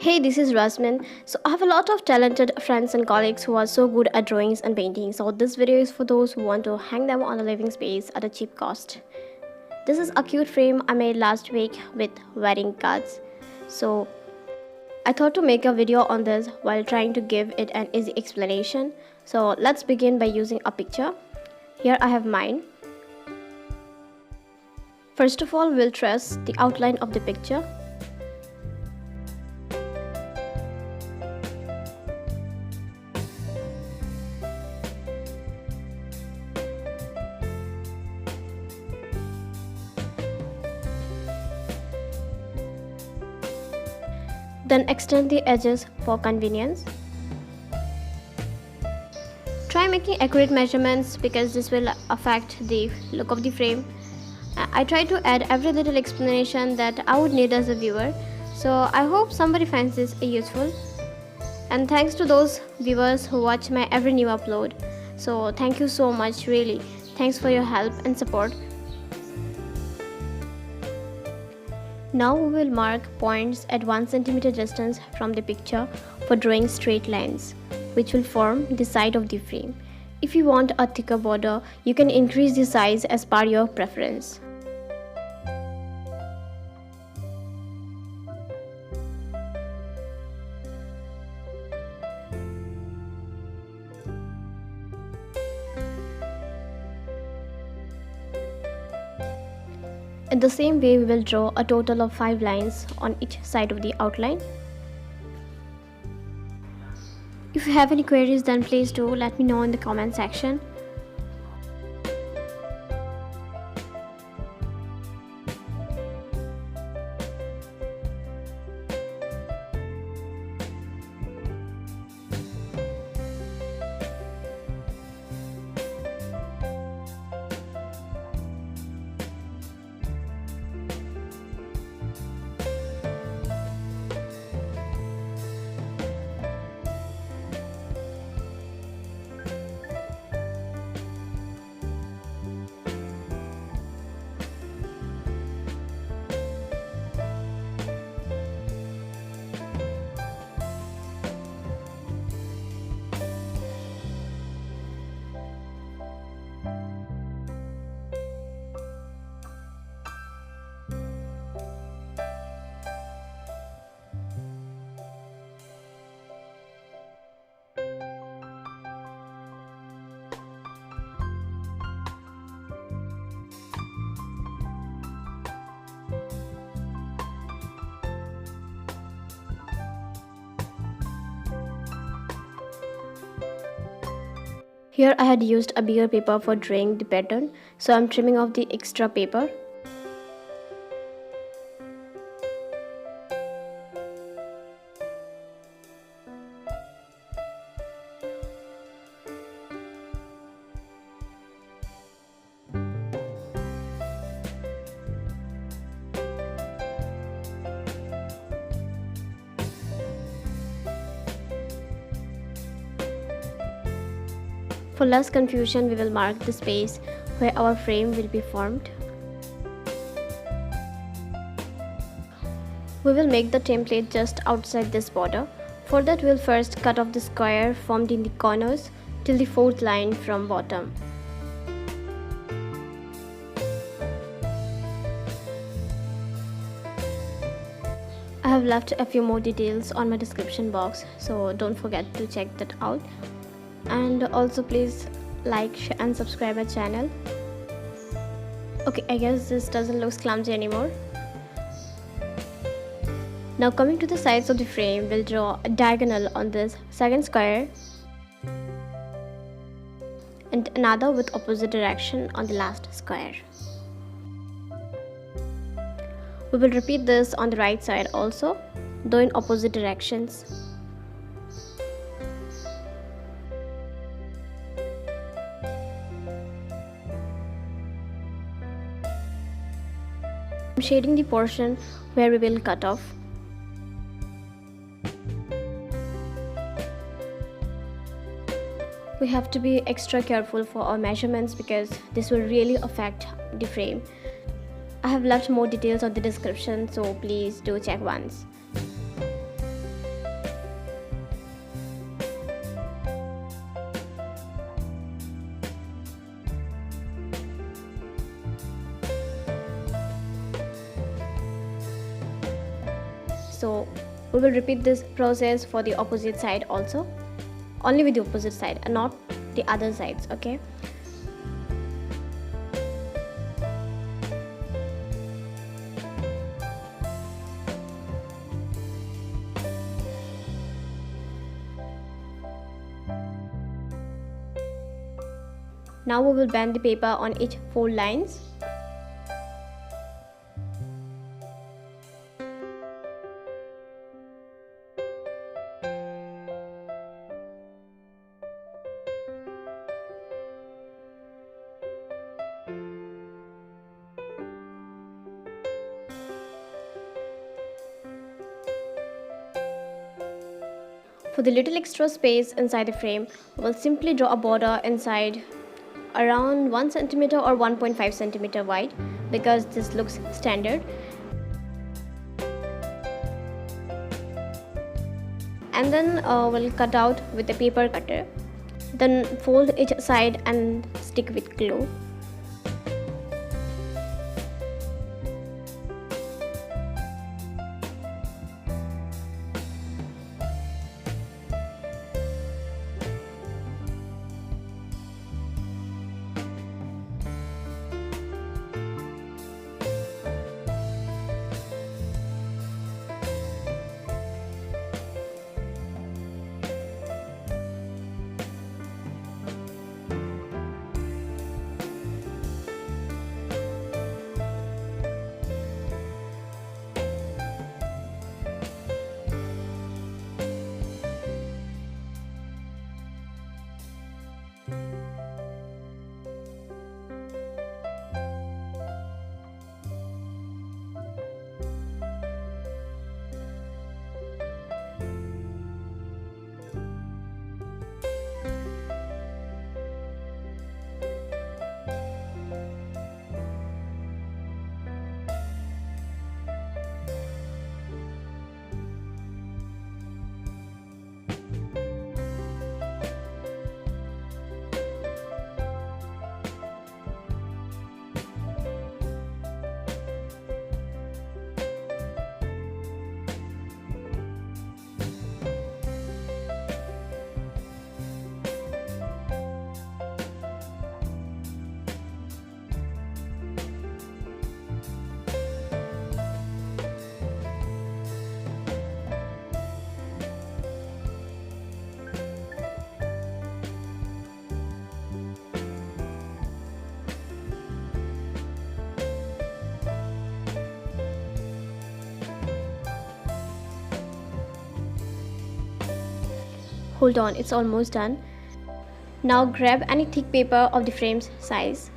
Hey, this is Rasmin. So, I have a lot of talented friends and colleagues who are so good at drawings and painting. So, this video is for those who want to hang them on a living space at a cheap cost. This is a cute frame I made last week with wedding cards. So, I thought to make a video on this while trying to give it an easy explanation. So, let's begin by using a picture. Here I have mine. First of all, we'll trace the outline of the picture. Then extend the edges for convenience. Try making accurate measurements because this will affect the look of the frame. I try to add every little explanation that I would need as a viewer, so I hope somebody finds this useful. And thanks to those viewers who watch my every new upload. So thank you so much, really. Thanks for your help and support. Now we will mark points at 1 cm distance from the picture for drawing straight lines, which will form the side of the frame. If you want a thicker border, you can increase the size as per your preference. In the same way, we will draw a total of 5 lines on each side of the outline. If you have any queries, then please do let me know in the comment section. Here I had used a bigger paper for drawing the pattern, so I'm trimming off the extra paper. For less confusion, we will mark the space where our frame will be formed. We will make the template just outside this border. For that, we will first cut off the square formed in the corners till the 4th line from bottom. I have left a few more details on my description box, so don't forget to check that out. And also please like, share and subscribe my channel. Okay, I guess this doesn't look clumsy anymore. Now coming to the sides of the frame, we'll draw a diagonal on this second square and another with opposite direction on the last square. We will repeat this on the right side also, though in opposite directions. I'm shading the portion where we will cut off. We have to be extra careful for our measurements because this will really affect the frame. I have left more details on the description, so please do check once. So we will repeat this process for the opposite side also, only with the opposite side and not the other sides. Okay. Now we will bend the paper on each fold lines. For the little extra space inside the frame, we'll simply draw a border inside around 1 centimeter or 1.5 centimeter wide, because this looks standard. And then we'll cut out with a paper cutter. Then fold each side and stick with glue. Hold on, it's almost done. Now grab any thick paper of the frame's size.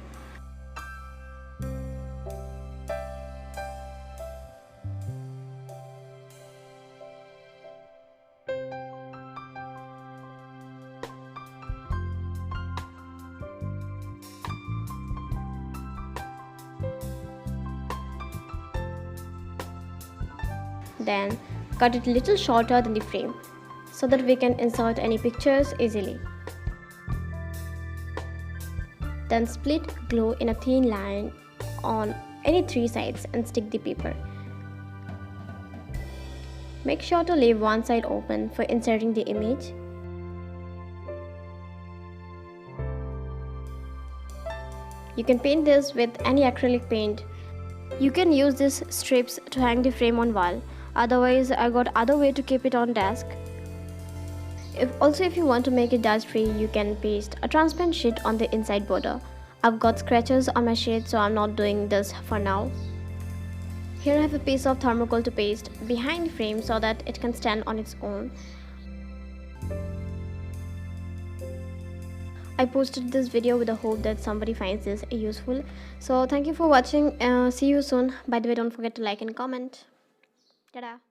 Then cut it a little shorter than the frame, so that we can insert any pictures easily. Then split glue in a thin line on any 3 sides and stick the paper. Make sure to leave one side open for inserting the image. You can paint this with any acrylic paint. You can use these strips to hang the frame on wall. Otherwise, I got other way to keep it on desk. If you want to make it dust free, you can paste a transparent sheet on the inside border. I've got scratches on my sheet, so I'm not doing this for now. Here I have a piece of thermocol to paste behind the frame so that it can stand on its own. I posted this video with the hope that somebody finds this useful. So thank you for watching. See you soon. By the way, don't forget to like and comment. Ta-da!